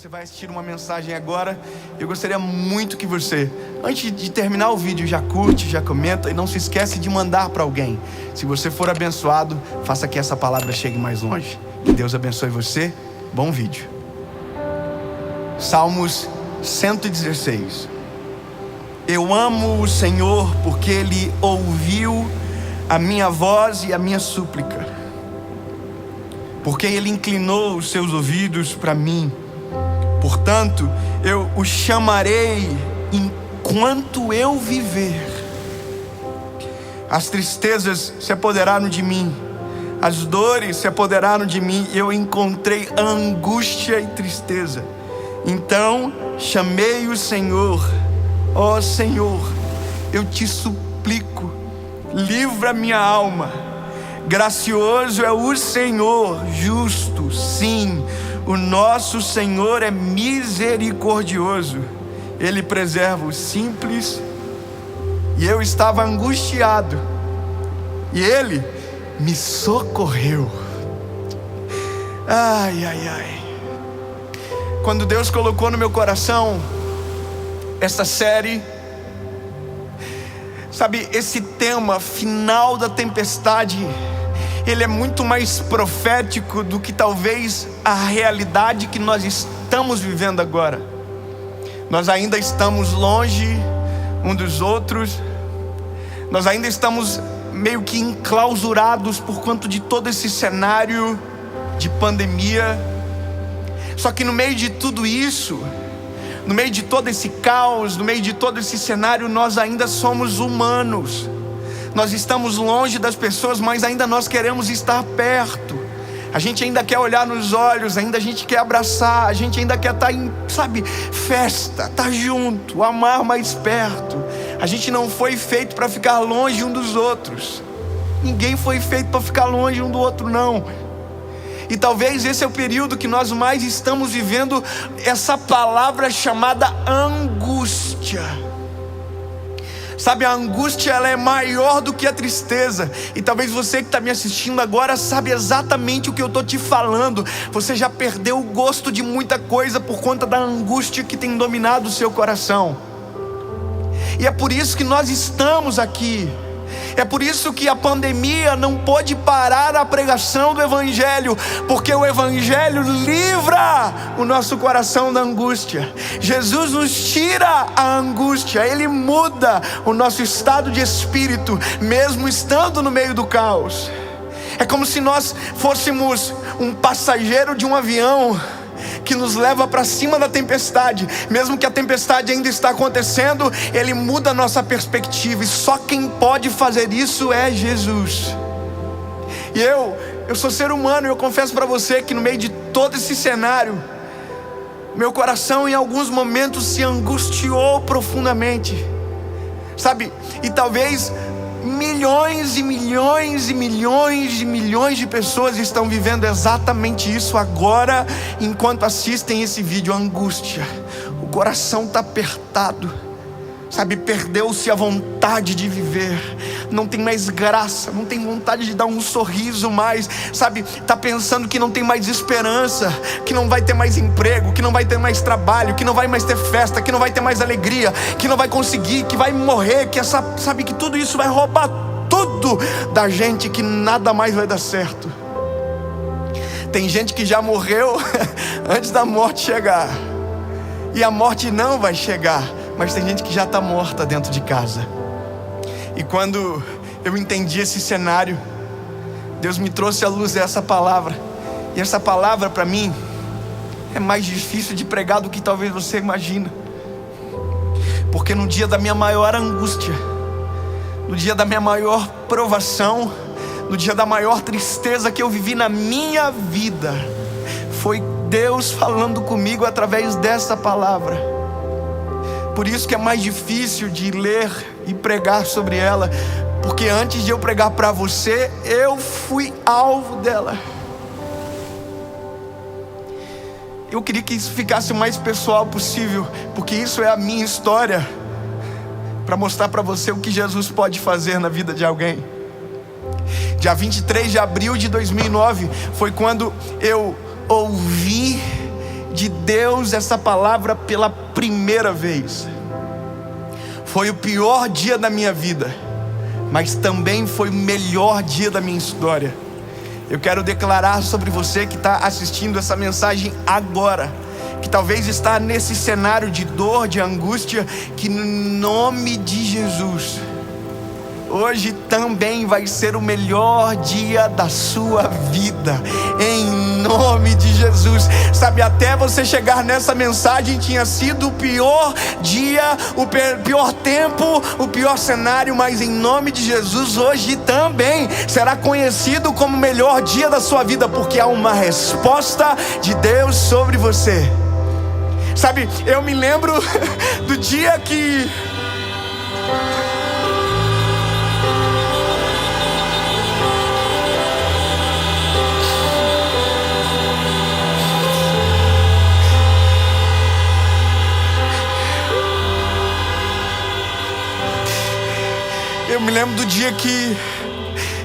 Você vai assistir uma mensagem agora. Eu gostaria muito que você, antes de terminar o vídeo, já curte, já comenta e não se esquece de mandar para alguém. Se você for abençoado, faça que essa palavra chegue mais longe. Que Deus abençoe você. Bom vídeo. Salmos 116. Eu amo o Senhor porque Ele ouviu a minha voz e a minha súplica, porque Ele inclinou os seus ouvidos para mim. Portanto, eu o chamarei enquanto eu viver. As tristezas se apoderaram de mim, as dores se apoderaram de mim, eu encontrei angústia e tristeza. Então chamei o Senhor. Ó Senhor, eu te suplico, livra minha alma. Gracioso é o Senhor, justo, sim, o nosso Senhor é misericordioso. Ele preserva os simples. E eu estava angustiado, e Ele me socorreu. Ai, ai, ai. Quando Deus colocou no meu coração essa série, sabe, esse tema, final da tempestade, ele é muito mais profético do que talvez a realidade que nós estamos vivendo agora. Nós ainda estamos longe um dos outros, nós ainda estamos meio que enclausurados por conta de todo esse cenário de pandemia. Só que no meio de tudo isso, no meio de todo esse caos, no meio de todo esse cenário, nós ainda somos humanos. Nós estamos longe das pessoas, mas ainda nós queremos estar perto. A gente ainda quer olhar nos olhos, ainda a gente quer abraçar, a gente ainda quer estar em, sabe, festa, estar junto, amar mais perto. A gente não foi feito para ficar longe um dos outros. Ninguém foi feito para ficar longe um do outro, não. E talvez esse é o período que nós mais estamos vivendo essa palavra chamada angústia. Sabe, a angústia, ela é maior do que a tristeza. E talvez você que está me assistindo agora sabe exatamente o que eu estou te falando. Você já perdeu o gosto de muita coisa por conta da angústia que tem dominado o seu coração. E é por isso que nós estamos aqui. É por isso que a pandemia não pôde parar a pregação do Evangelho, porque o Evangelho livra o nosso coração da angústia. Jesus nos tira a angústia, Ele muda o nosso estado de espírito, mesmo estando no meio do caos. É como se nós fôssemos um passageiro de um avião que nos leva para cima da tempestade. Mesmo que a tempestade ainda está acontecendo, Ele muda a nossa perspectiva, e só quem pode fazer isso é Jesus. E eu sou ser humano, e eu confesso para você que no meio de todo esse cenário, meu coração em alguns momentos se angustiou profundamente, sabe? E talvez milhões e milhões e milhões e milhões de pessoas estão vivendo exatamente isso agora, enquanto assistem esse vídeo. A angústia, o coração está apertado, sabe, perdeu-se a vontade de viver, não tem mais graça, não tem vontade de dar um sorriso mais, sabe, está pensando que não tem mais esperança, que não vai ter mais emprego, que não vai ter mais trabalho, que não vai mais ter festa, que não vai ter mais alegria, que não vai conseguir, que vai morrer, que sabe, que tudo isso vai roubar tudo da gente, que nada mais vai dar certo. Tem gente que já morreu antes da morte chegar, e a morte não vai chegar, mas tem gente que já está morta dentro de casa. E quando eu entendi esse cenário, Deus me trouxe à luz essa palavra. E essa palavra para mim é mais difícil de pregar do que talvez você imagina. Porque no dia da minha maior angústia, no dia da minha maior provação, no dia da maior tristeza que eu vivi na minha vida, foi Deus falando comigo através dessa palavra. Por isso que é mais difícil de ler e pregar sobre ela, porque antes de eu pregar para você, eu fui alvo dela. Eu queria que isso ficasse o mais pessoal possível, porque isso é a minha história, para mostrar para você o que Jesus pode fazer na vida de alguém. Dia 23 de abril de 2009 foi quando eu ouvi de Deus essa palavra pela primeira vez. Foi o pior dia da minha vida, mas também foi o melhor dia da minha história. Eu quero declarar sobre você que está assistindo essa mensagem agora, que talvez está nesse cenário de dor, de angústia, que no nome de Jesus, hoje também vai ser o melhor dia da sua vida, em nome de Jesus. Sabe, até você chegar nessa mensagem tinha sido o pior dia, o pior tempo, o pior cenário, mas em nome de Jesus, hoje também será conhecido como o melhor dia da sua vida, porque há uma resposta de Deus sobre você. Sabe, eu me lembro do dia que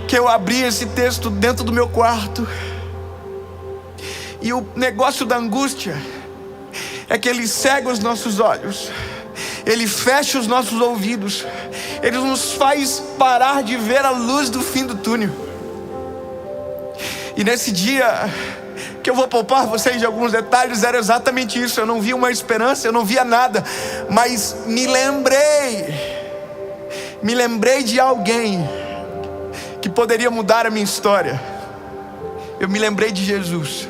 que eu abri esse texto dentro do meu quarto. E o negócio da angústia é que ele cega os nossos olhos, ele fecha os nossos ouvidos, ele nos faz parar de ver a luz do fim do túnel. E nesse dia, que eu vou poupar vocês de alguns detalhes, era exatamente isso. Eu não via uma esperança, eu não via nada, mas me lembrei de alguém que poderia mudar a minha história. Eu me lembrei de Jesus.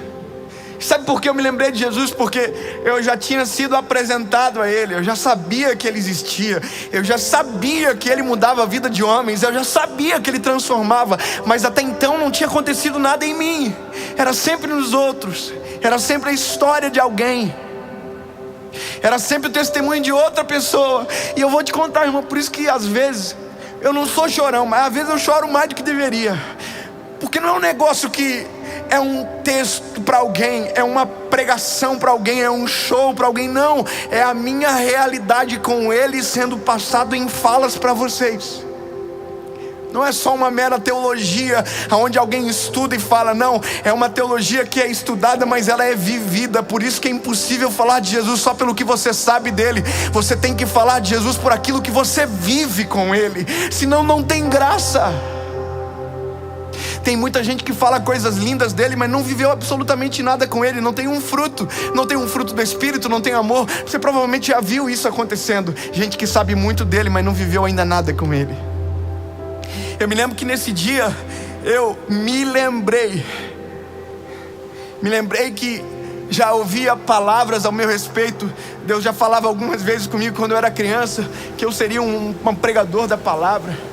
Sabe por que eu me lembrei de Jesus? Porque eu já tinha sido apresentado a Ele, eu já sabia que Ele existia, eu já sabia que Ele mudava a vida de homens, eu já sabia que Ele transformava, mas até então não tinha acontecido nada em mim, era sempre nos outros, era sempre a história de alguém, era sempre o testemunho de outra pessoa. E eu vou te contar, irmão, por isso que às vezes eu não sou chorão, mas às vezes eu choro mais do que deveria, porque não é um negócio que é um texto para alguém, é uma pregação para alguém, é um show para alguém. Não, é a minha realidade com Ele sendo passado em falas para vocês. Não é só uma mera teologia onde alguém estuda e fala, não, é uma teologia que é estudada, mas ela é vivida. Por isso que é impossível falar de Jesus só pelo que você sabe dele. Você tem que falar de Jesus por aquilo que você vive com Ele, senão não tem graça. Tem muita gente que fala coisas lindas dele, mas não viveu absolutamente nada com ele, não tem um fruto do Espírito, não tem amor. Você provavelmente já viu isso acontecendo, gente que sabe muito dele, mas não viveu ainda nada com ele. Eu me lembro que nesse dia, eu me lembrei que já ouvia palavras ao meu respeito. Deus já falava algumas vezes comigo quando eu era criança, que eu seria um pregador da palavra,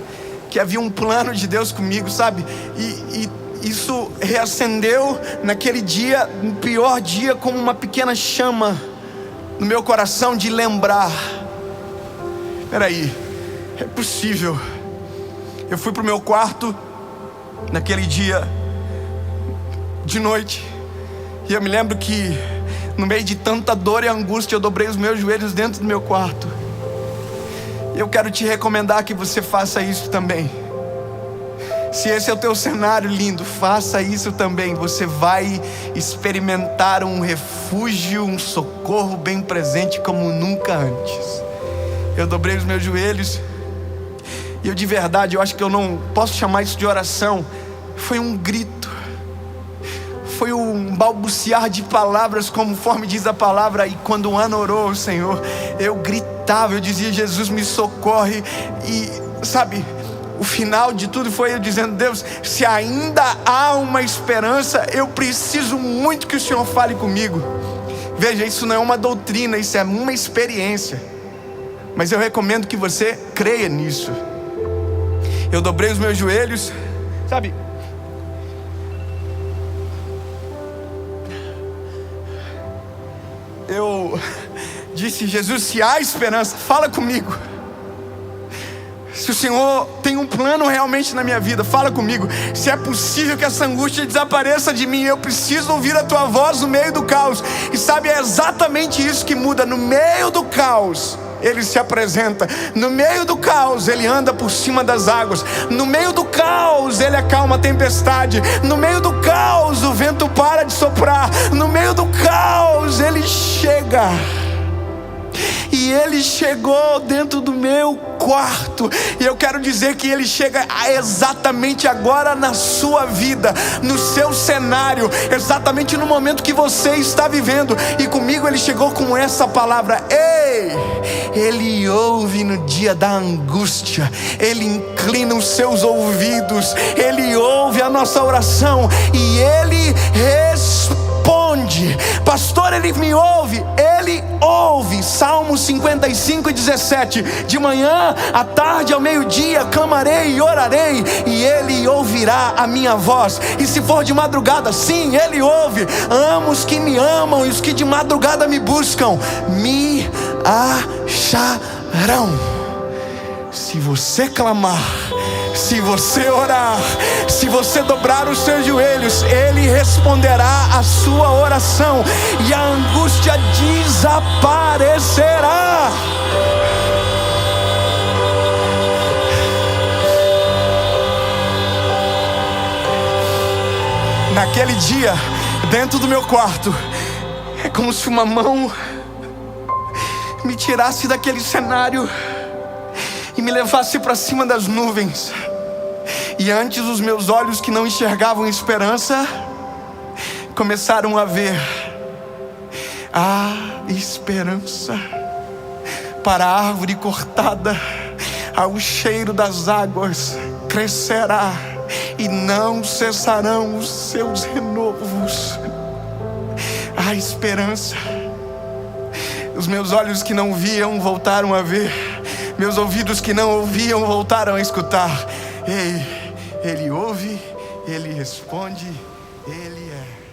que havia um plano de Deus comigo, sabe? E isso reacendeu naquele dia, no pior dia, como uma pequena chama no meu coração de lembrar. Peraí, é possível. Eu fui pro meu quarto naquele dia de noite, e eu me lembro que no meio de tanta dor e angústia, eu dobrei os meus joelhos dentro do meu quarto. Eu quero te recomendar que você faça isso também. Se esse é o teu cenário lindo, faça isso também. Você vai experimentar um refúgio, um socorro bem presente como nunca antes. Eu dobrei os meus joelhos, e eu de verdade, eu acho que eu não posso chamar isso de oração. Foi um grito, foi um balbuciar de palavras, conforme diz a palavra. E quando Ana orou ao Senhor, eu gritava, eu dizia, Jesus me socorre. E sabe, o final de tudo foi eu dizendo, Deus, se ainda há uma esperança, eu preciso muito que o Senhor fale comigo. Veja, isso não é uma doutrina, isso é uma experiência, mas eu recomendo que você creia nisso. Eu dobrei os meus joelhos, sabe, eu disse, Jesus, se há esperança, fala comigo. Se o Senhor tem um plano realmente na minha vida, fala comigo. Se é possível que essa angústia desapareça de mim, eu preciso ouvir a tua voz no meio do caos. E sabe, é exatamente isso que muda. No meio do caos, Ele se apresenta. No meio do caos, Ele anda por cima das águas. No meio do caos, Ele acalma a tempestade. No meio do caos, o vento para de soprar. No meio do caos, Ele chega. E Ele chegou dentro do meu quarto. E eu quero dizer que Ele chega exatamente agora na sua vida, no seu cenário, exatamente no momento que você está vivendo. E comigo Ele chegou com essa palavra: ei! Ele ouve no dia da angústia. Ele inclina os seus ouvidos. Ele ouve a nossa oração. E Ele responde. Pastor, Ele me ouve. Ele ouve. Salmos 55:17. De manhã, à tarde, ao meio-dia, clamarei e orarei, e Ele ouvirá a minha voz. E se for de madrugada, sim, Ele ouve. Amo os que me amam, e os que de madrugada me buscam me acharão. Se você clamar, se você orar, se você dobrar os seus joelhos, Ele responderá a sua oração, e a angústia desaparecerá. Naquele dia, dentro do meu quarto, é como se uma mão me tirasse daquele cenário e me levasse para cima das nuvens. E antes os meus olhos, que não enxergavam esperança, começaram a ver a esperança. Para a árvore cortada, ao cheiro das águas crescerá, e não cessarão os seus renovos. A esperança. Os meus olhos que não viam voltaram a ver. Meus ouvidos que não ouviam voltaram a escutar. Ei, Ele ouve, Ele responde, Ele é.